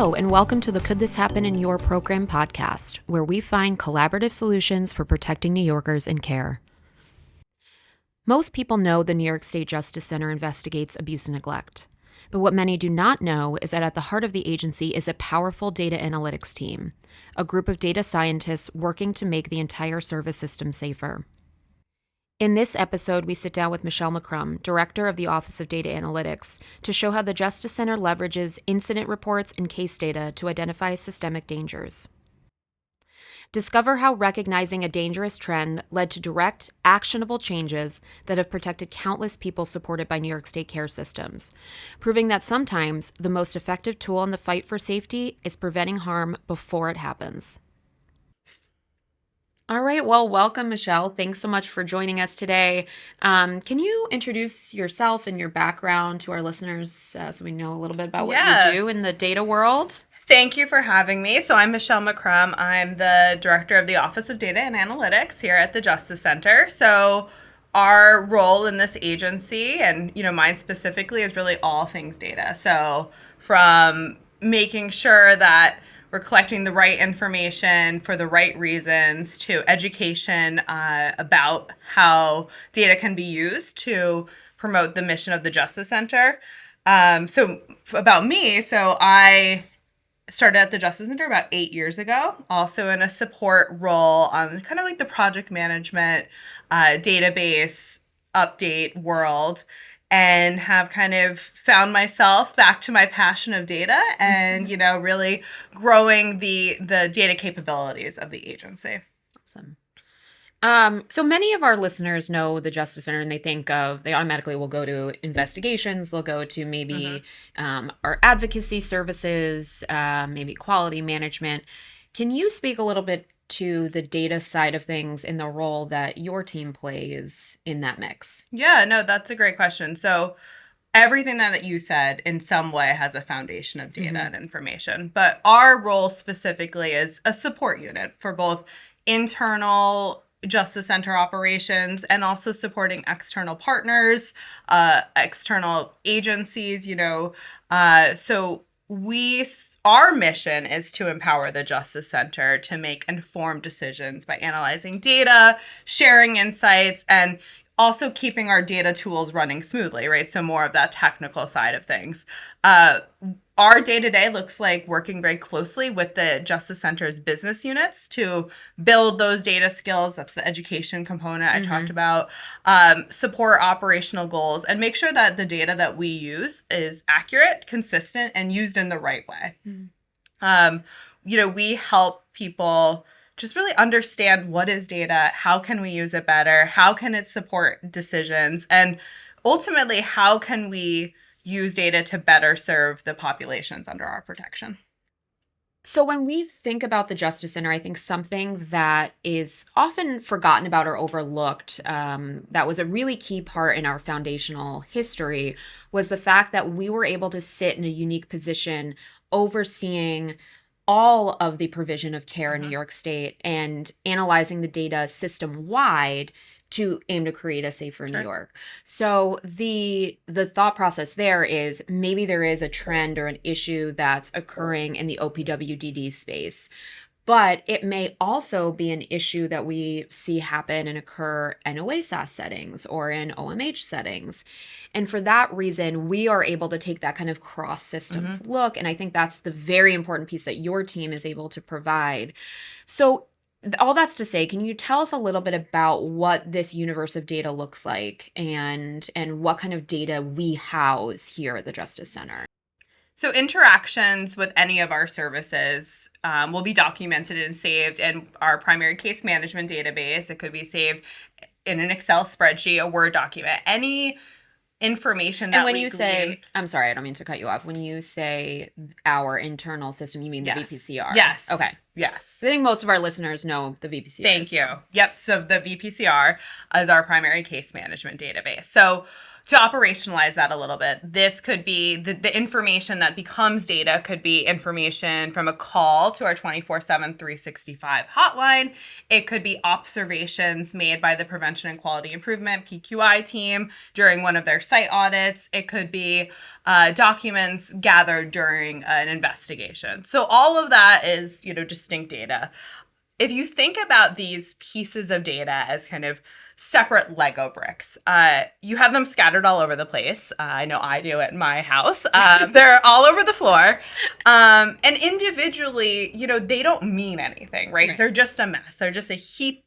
Hello, and welcome to the Could This Happen in Your Program podcast, where we find collaborative solutions for protecting New Yorkers in care. Most people know the New York State Justice Center investigates abuse and neglect. But what many do not know is that at the heart of the agency is a powerful data analytics team, a group of data scientists working to make the entire service system safer. In this episode, we sit down with Michelle McCrum, Director of the Office of Data Analytics, to show how the Justice Center leverages incident reports and case data to identify systemic dangers. Discover how recognizing a dangerous trend led to direct, actionable changes that have protected countless people supported by New York State care systems, proving that sometimes the most effective tool in the fight for safety is preventing harm before it happens. All right. Well, welcome, Michelle. Thanks so much for joining us today. Can you introduce yourself and your background to our listeners so we know a little bit about what you do in the data world? Thank you for having me. So I'm Michelle McCrum. I'm the Director of the Office of Data and Analytics here at the Justice Center. So our role in this agency, and mine specifically, is really all things data. So from making sure that we're collecting the right information for the right reasons, to education about how data can be used to promote the mission of the Justice Center. So about me, I started at the Justice Center about 8 years ago, also in a support role on kind of like the project management, database update world, and have kind of found myself back to my passion of data and, really growing the data capabilities of the agency. Awesome. So many of our listeners know the Justice Center and they automatically will go to investigations. They'll go to maybe our advocacy services, maybe quality management. Can you speak a little bit to the data side of things and the role that your team plays in that mix? Yeah, no, that's a great question. So everything that you said in some way has a foundation of data and information, but our role specifically is a support unit for both internal Justice Center operations and also supporting external partners, external agencies, so our mission is to empower the Justice Center to make informed decisions by analyzing data, sharing insights, and also keeping our data tools running smoothly, right? So more of that technical side of things. Our day-to-day looks like working very closely with the Justice Center's business units to build those data skills. That's the education component I talked about. Support operational goals and make sure that the data that we use is accurate, consistent, and used in the right way. We help people just really understand what is data, how can we use it better, how can it support decisions, and ultimately, how can we use data to better serve the populations under our protection. So when we think about the Justice Center, I think something that is often forgotten about or overlooked, that was a really key part in our foundational history, was the fact that we were able to sit in a unique position overseeing all of the provision of care in New York State and analyzing the data system-wide to aim to create a safer New York. So the thought process there is maybe there is a trend or an issue that's occurring in the OPWDD space, but it may also be an issue that we see happen and occur in OASAS settings or in OMH settings. And for that reason, we are able to take that kind of cross-systems look. And I think that's the very important piece that your team is able to provide. So all that's to say, can you tell us a little bit about what this universe of data looks like and what kind of data we house here at the Justice Center? So interactions with any of our services will be documented and saved in our primary case management database. It could be saved in an Excel spreadsheet, a Word document, any information that and when you say, I'm sorry, I don't mean to cut you off. When you say our internal system, you mean the VPCR? Yes. Okay. Yes. I think most of our listeners know the VPCR. Thank you. Yep. So the VPCR is our primary case management database. So To operationalize that a little bit, this could be the information that becomes data could be information from a call to our 24/7, 365 hotline. It could be observations made by the Prevention and Quality Improvement PQI team during one of their site audits. It could be documents gathered during an investigation. So all of that is, distinct data. If you think about these pieces of data as kind of separate Lego bricks, you have them scattered all over the place. I know I do at my house. They're all over the floor. And individually, they don't mean anything, right? They're just a mess. They're just a heap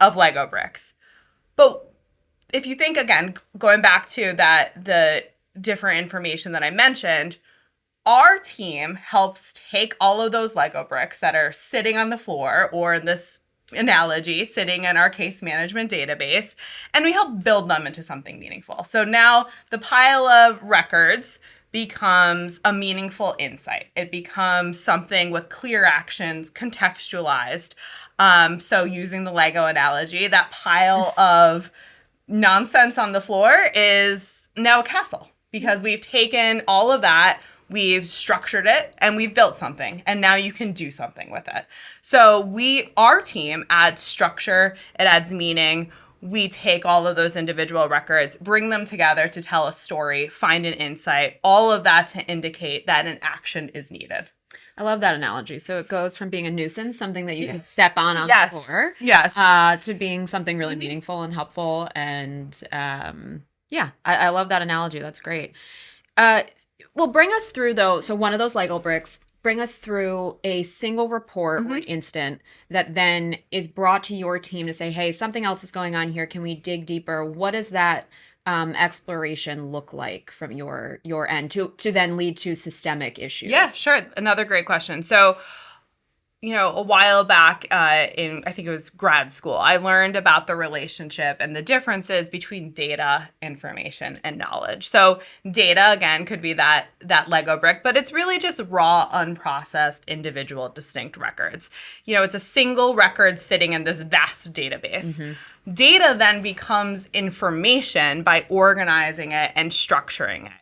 of Lego bricks. But if you think, again, going back to the different information that I mentioned, our team helps take all of those Lego bricks that are sitting on the floor, or in this analogy, sitting in our case management database, and we help build them into something meaningful. So now the pile of records becomes a meaningful insight. It becomes something with clear actions, contextualized. So using the Lego analogy, that pile of nonsense on the floor is now a castle, because we've taken all of that, we've structured it, and we've built something, and now you can do something with it. So our team adds structure, it adds meaning. We take all of those individual records, bring them together to tell a story, find an insight, all of that to indicate that an action is needed. I love that analogy. So it goes from being a nuisance, something that you can step on the floor, to being something really meaningful and helpful. And I love that analogy. That's great. Well, bring us through, though. So one of those Lego bricks, bring us through a single report or an incident that then is brought to your team to say, hey, something else is going on here. Can we dig deeper? What does that exploration look like from your end to then lead to systemic issues? Yeah, sure. Another great question. So, a while back in, I think it was grad school, I learned about the relationship and the differences between data, information, and knowledge. So data, again, could be that Lego brick, but it's really just raw, unprocessed, individual, distinct records. It's a single record sitting in this vast database. Mm-hmm. Data then becomes information by organizing it and structuring it.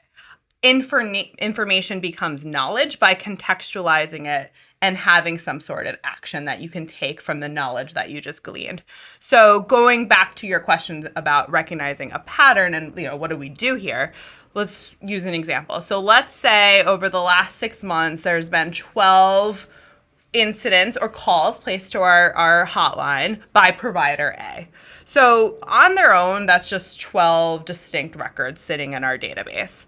Information becomes knowledge by contextualizing it and having some sort of action that you can take from the knowledge that you just gleaned. So going back to your questions about recognizing a pattern and, what do we do here? Let's use an example. So let's say over the last 6 months, there's been 12 incidents or calls placed to our hotline by provider A. So on their own, that's just 12 distinct records sitting in our database.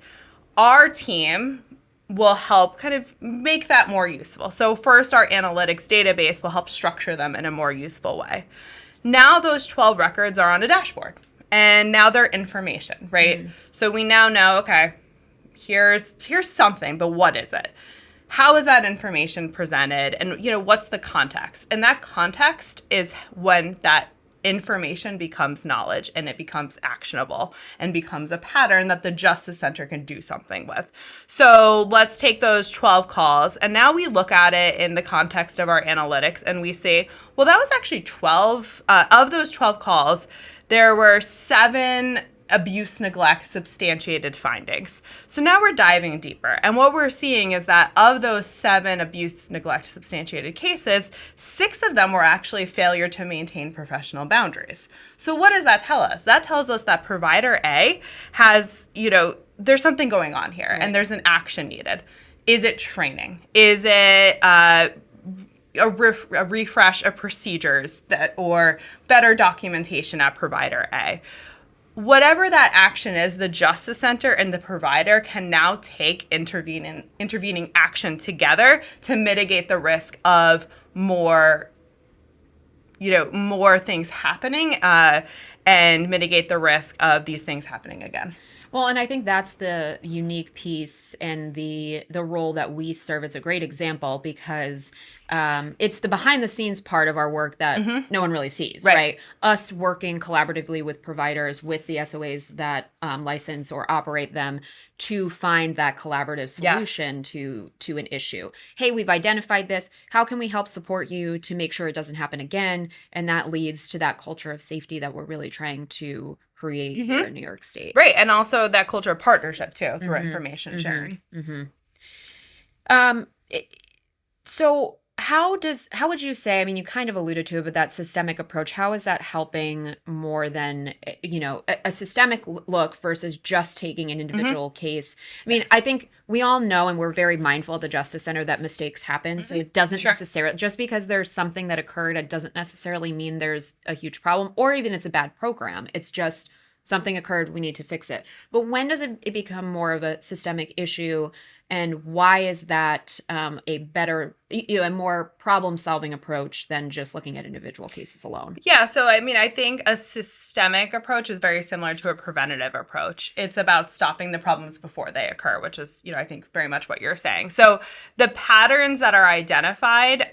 Our team will help kind of make that more useful. So first, our analytics database will help structure them in a more useful way. Now those 12 records are on a dashboard, and now they're information, right? Mm-hmm. So we now know, okay, here's something, but what is it? How is that information presented? And, what's the context? And that context is when that information becomes knowledge and it becomes actionable and becomes a pattern that the Justice Center can do something with. So let's take those 12 calls, and now we look at it in the context of our analytics, and we say, well, that was actually 12. Of those 12 calls, there were 7 abuse, neglect, substantiated findings. So now we're diving deeper. And what we're seeing is that of those 7 abuse, neglect, substantiated cases, 6 of them were actually failure to maintain professional boundaries. So what does that tell us? That tells us that provider A has, there's something going on here, right, and there's an action needed. Is it training? Is it a refresh of procedures or better documentation at provider A? Whatever that action is, the Justice Center and the provider can now take intervening action together to mitigate the risk of more things happening and mitigate the risk of these things happening again. Well, and I think that's the unique piece and the role that we serve. It's a great example because it's the behind the scenes part of our work that no one really sees, right? Us working collaboratively with providers, with the SOAs that license or operate them to find that collaborative solution to an issue. Hey, we've identified this. How can we help support you to make sure it doesn't happen again? And that leads to that culture of safety that we're really trying to create here Mm-hmm. in New York State. Right. And also that culture of partnership too through Mm-hmm. information Mm-hmm. sharing. Mm-hmm. Um, it- so how would you say, I mean, you kind of alluded to it, but that systemic approach, how is that helping more than, a systemic look versus just taking an Mm-hmm. individual case? I mean, I Yes. think we all know and we're very mindful at the Justice Center that mistakes happen. So Mm-hmm. it doesn't Sure. necessarily, just because there's something that occurred, it doesn't necessarily mean there's a huge problem or even it's a bad program. It's just something occurred, we need to fix it. But when does it become more of a systemic issue? And why is that a better, a more problem-solving approach than just looking at individual cases alone? Yeah, so I mean, I think a systemic approach is very similar to a preventative approach. It's about stopping the problems before they occur, which is, I think very much what you're saying. So the patterns that are identified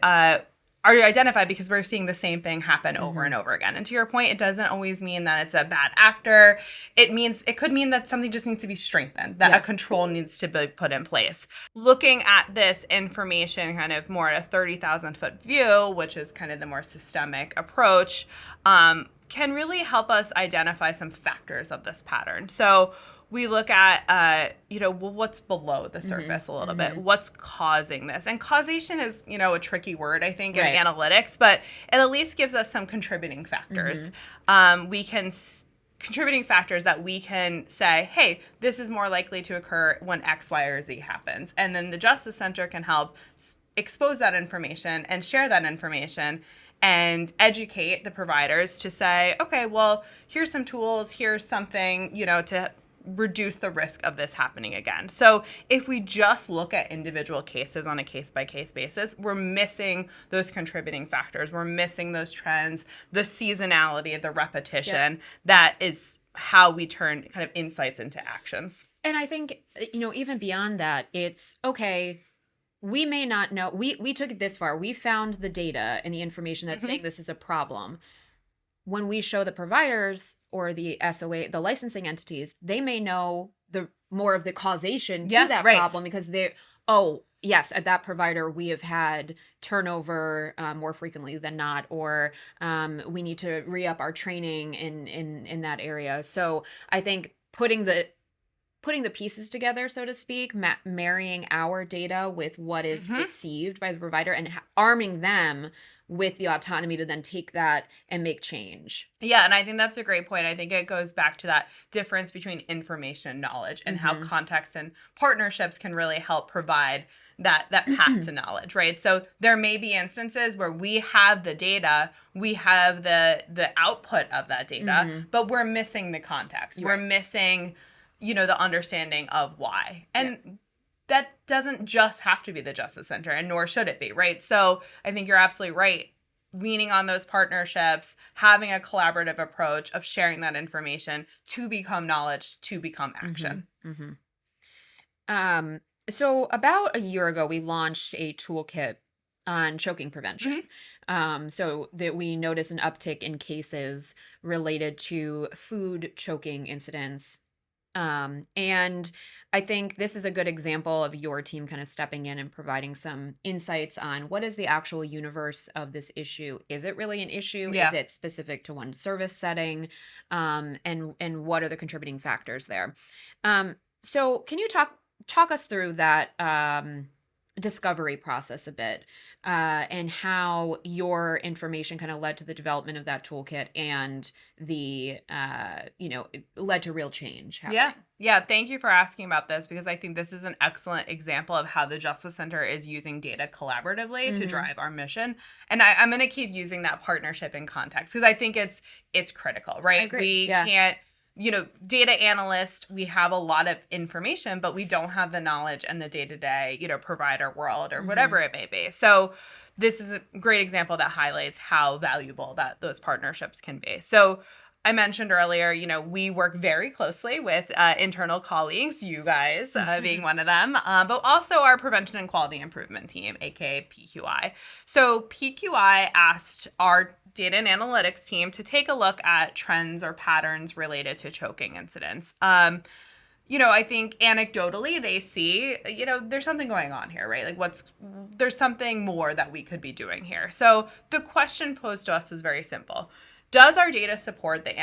because we're seeing the same thing happen over Mm-hmm. and over again. And to your point, it doesn't always mean that it's a bad actor. It could mean that something just needs to be strengthened, that a control needs to be put in place. Looking at this information kind of more at a 30,000-foot view, which is kind of the more systemic approach, can really help us identify some factors of this pattern. So we look at, what's below the surface a little bit, what's causing this. And causation is, a tricky word, I think, in Right. analytics, but it at least gives us some contributing factors. Contributing factors that we can say, hey, this is more likely to occur when X, Y, or Z happens. And then the Justice Center can help expose that information and share that information and educate the providers to say, okay, well, here's some tools, here's something, to reduce the risk of this happening again. So if we just look at individual cases on a case-by-case basis, we're missing those contributing factors. We're missing those trends, the seasonality, the repetition. Yep. That is how we turn kind of insights into actions. And I think, even beyond that, it's okay. We may not know. We took it this far. We found the data and the information that's saying this is a problem. When we show the providers or the SOA, the licensing entities, they may know the more of the causation to that problem because oh, yes, at that provider, we have had turnover more frequently than not, or we need to re-up our training in that area. So I think putting the pieces together, so to speak, marrying our data with what is received by the provider and arming them with the autonomy to then take that and make change. Yeah, and I think that's a great point. I think it goes back to that difference between information and knowledge and how context and partnerships can really help provide that path to knowledge, right? So there may be instances where we have the data, we have the output of that data, but we're missing the context. We're missing, the understanding of why. And that doesn't just have to be the Justice Center, and nor should it be, right? So I think you're absolutely right. Leaning on those partnerships, having a collaborative approach of sharing that information to become knowledge, to become action. So about a year ago, we launched a toolkit on choking prevention. So that we noticed an uptick in cases related to food choking incidents. And I think this is a good example of your team kind of stepping in and providing some insights on what is the actual universe of this issue. Is it really an issue? Yeah. Is it specific to one service setting? And what are the contributing factors there? So can you talk us through that discovery process a bit, and how your information kind of led to the development of that toolkit and the it led to real change happening. Yeah, thank you for asking about this, because I think this is an excellent example of how the Justice Center is using data collaboratively to drive our mission. And I'm going to keep using that partnership in context because I think it's critical, right? I agree. Yeah. Can't, data analyst, we have a lot of information, but we don't have the knowledge and the day-to-day, provider world or whatever it may be. So this is a great example that highlights how valuable that those partnerships can be. So I mentioned earlier, we work very closely with internal colleagues, you guys being one of them, but also our prevention and quality improvement team, aka PQI. So PQI asked our data and analytics team to take a look at trends or patterns related to choking incidents. I think anecdotally they see, there's something going on here, right? Like there's something more that we could be doing here. So the question posed to us was very simple. does our data support the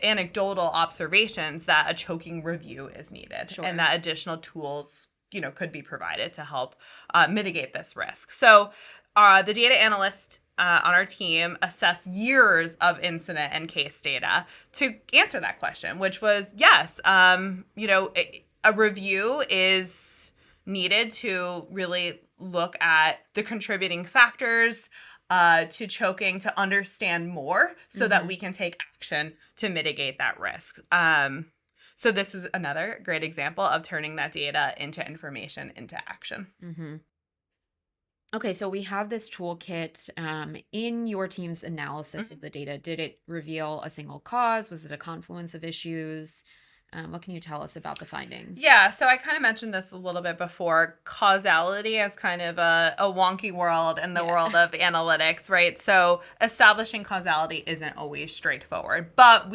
anecdotal observations that a choking review is needed, Sure. and that additional tools, could be provided to help mitigate this risk? So the data analyst on our team assess years of incident and case data to answer that question, which was yes. A review is needed to really look at the contributing factors to choking, to understand more so that we can take action to mitigate that risk. So this is another great example of turning that data into information, into action. Mm-hmm. Okay, so we have this toolkit. In your team's analysis of the data, did it reveal a single cause? Was it a confluence of issues? What can you tell us about the findings? Yeah, so I kind of mentioned this a little bit before. Causality is kind of a wonky world in the world of analytics, right? So establishing causality isn't always straightforward, but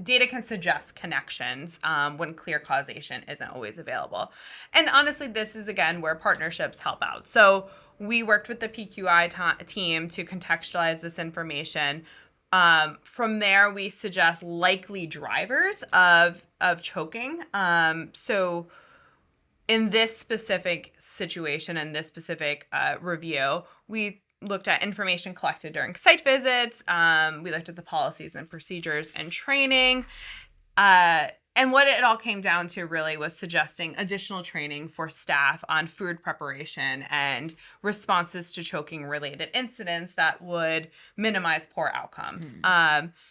data can suggest connections when clear causation isn't always available. And honestly, this is again where partnerships help out. So we worked with the PQI team to contextualize this information. From there, we suggest likely drivers of choking. So in this specific situation, in this specific review, we looked at information collected during site visits. We looked at the policies and procedures and training. And what it all came down to really was suggesting additional training for staff on food preparation and responses to choking related incidents that would minimize poor outcomes.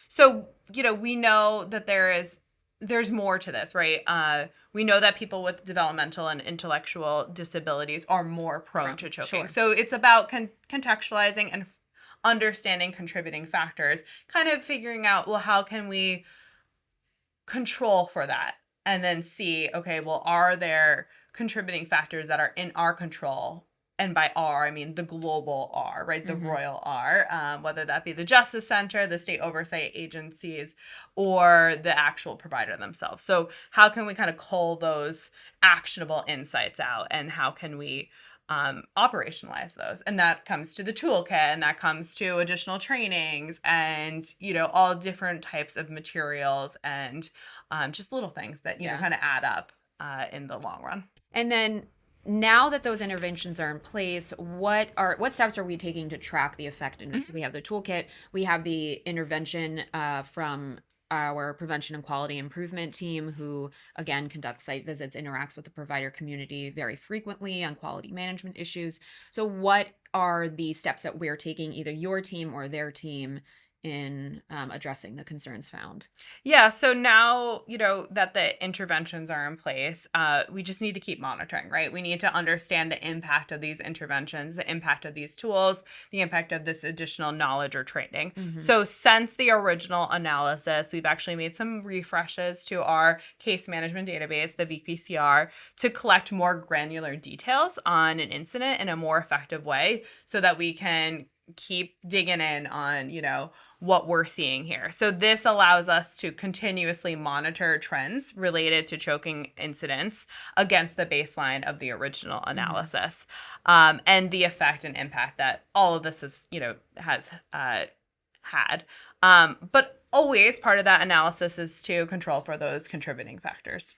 So, we know that there's more to this, right? We know that people with developmental and intellectual disabilities are more prone to choking. Sure. So it's about contextualizing and understanding contributing factors, kind of figuring out, well, how can we control for that? And then see, okay, well, are there contributing factors that are in our control? And by R, I mean the global R, right? The royal R, whether that be the Justice Center, the state oversight agencies, or the actual provider themselves. So how can we kind of cull those actionable insights out, and how can we operationalize those? And that comes to the toolkit, and that comes to additional trainings, and all different types of materials, and just little things that kind of add up in the long run. And then now that those interventions are in place, what steps are we taking to track the effectiveness? We have the toolkit, we have the intervention from our prevention and quality improvement team, who again conducts site visits, interacts with the provider community very frequently on quality management issues. So what are the steps that we're taking, either your team or their team, in addressing the concerns found? Yeah, so now, that the interventions are in place, we just need to keep monitoring, right? We need to understand the impact of these interventions, the impact of these tools, the impact of this additional knowledge or training. So since the original analysis, we've actually made some refreshes to our case management database, the VPCR, to collect more granular details on an incident in a more effective way, so that we can keep digging in on, what we're seeing here. So this allows us to continuously monitor trends related to choking incidents against the baseline of the original analysis, and the effect and impact that all of this has had. But always part of that analysis is to control for those contributing factors.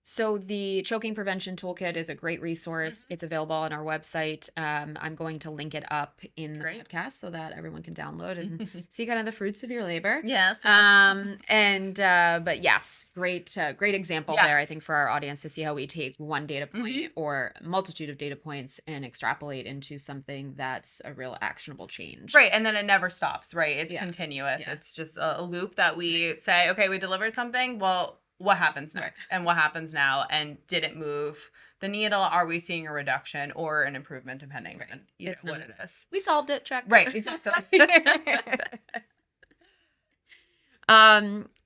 So the choking prevention toolkit is a great resource. It's available on our website. I'm going to link it up in the podcast so that everyone can download and see kind of the fruits of your labor. Yes. But yes, great example there, I think, for our audience to see how we take one data point or a multitude of data points and extrapolate into something that's a real actionable change. Right. And then it never stops, right? It's continuous. Yeah. It's just a loop that we say, okay, we delivered something. Well, what happens next? And what happens now? And did it move the needle? Are we seeing a reduction or an improvement, depending on what it is? We solved it. Check. Right. Exactly.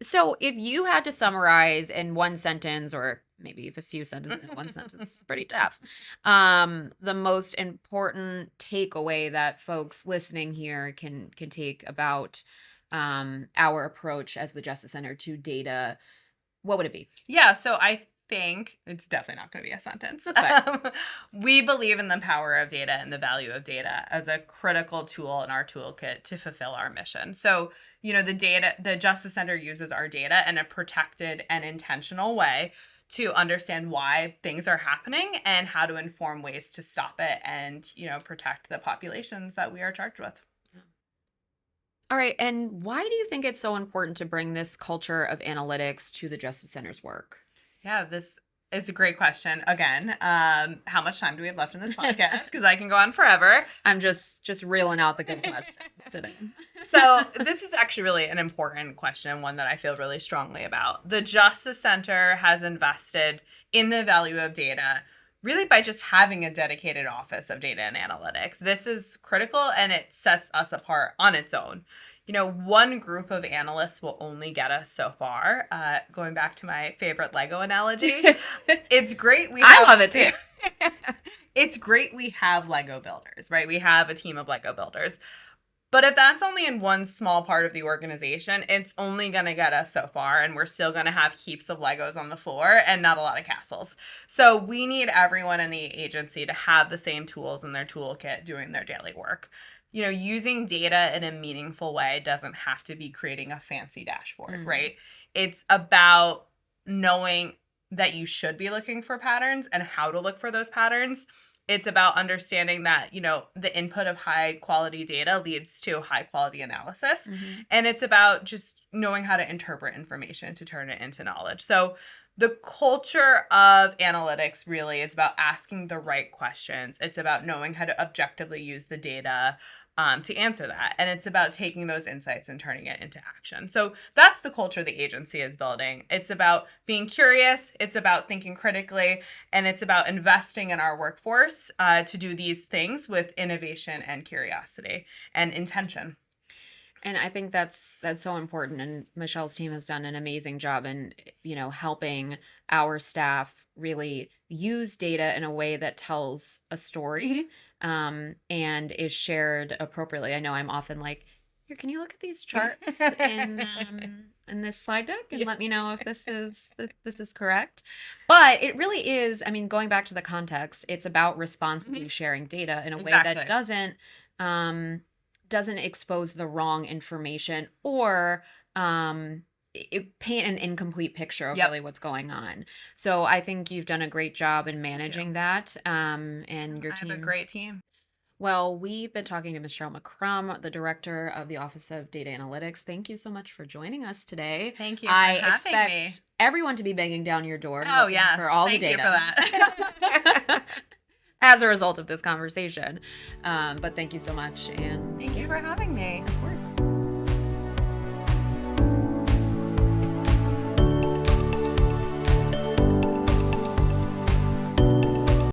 So if you had to summarize in one sentence, or maybe if a few sentences in one sentence, it's pretty tough, the most important takeaway that folks listening here can take about our approach as the Justice Center to data, what would it be? Yeah, so I think it's definitely not going to be a sentence. That's We believe in the power of data and the value of data as a critical tool in our toolkit to fulfill our mission. So, the Justice Center uses our data in a protected and intentional way to understand why things are happening and how to inform ways to stop it and, protect the populations that we are charged with. All right. And why do you think it's so important to bring this culture of analytics to the Justice Center's work? Yeah, this is a great question. Again, how much time do we have left in this podcast? Because I can go on forever. I'm just reeling out the good questions today. So this is actually really an important question, one that I feel really strongly about. The Justice Center has invested in the value of data really by just having a dedicated office of data and analytics. This is critical and it sets us apart on its own. One group of analysts will only get us so far. Going back to my favorite Lego analogy, it's great. I love it too. It's great we have Lego builders, right? We have a team of Lego builders. But if that's only in one small part of the organization, it's only going to get us so far, and we're still going to have heaps of Legos on the floor and not a lot of castles. So we need everyone in the agency to have the same tools in their toolkit doing their daily work. Using data in a meaningful way doesn't have to be creating a fancy dashboard, right? It's about knowing that you should be looking for patterns and how to look for those patterns. It's about understanding that, the input of high quality data leads to high quality analysis. And it's about just knowing how to interpret information to turn it into knowledge. So the culture of analytics really is about asking the right questions. It's about knowing how to objectively use the data to answer that. And it's about taking those insights and turning it into action. So that's the culture the agency is building. It's about being curious. It's about thinking critically. And it's about investing in our workforce to do these things with innovation and curiosity and intention. And I think that's so important. And Michelle's team has done an amazing job in, helping our staff really use data in a way that tells a story and is shared appropriately. I know I'm often like, here, can you look at these charts in this slide deck and let me know if this is correct? But it really is, going back to the context, it's about responsibly sharing data in a way that doesn't expose the wrong information or paint an incomplete picture of really what's going on. So I think you've done a great job in managing that. And your team. I have a great team. Well, we've been talking to Michelle McCrum, the director of the Office of Data Analytics. Thank you so much for joining us today. Thank you for having me. I expect everyone to be banging down your door for all the data. Thank you for that. As a result of this conversation. But thank you so much. And thank you for having me. Of course.